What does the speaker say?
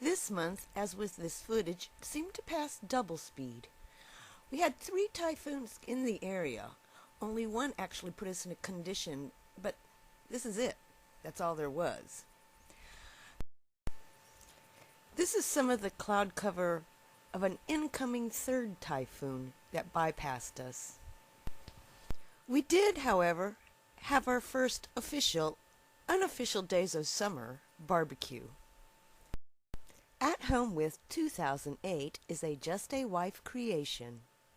This month, as with this footage, seemed to pass double speed. We had 3 typhoons in the area. Only one actually put us in a condition, but this is it. That's all there was. This is some of the cloud cover of an incoming 3rd typhoon that bypassed us. We did, however, have our first unofficial days of summer barbecue. At Home with 2008 is a Just a Wife creation.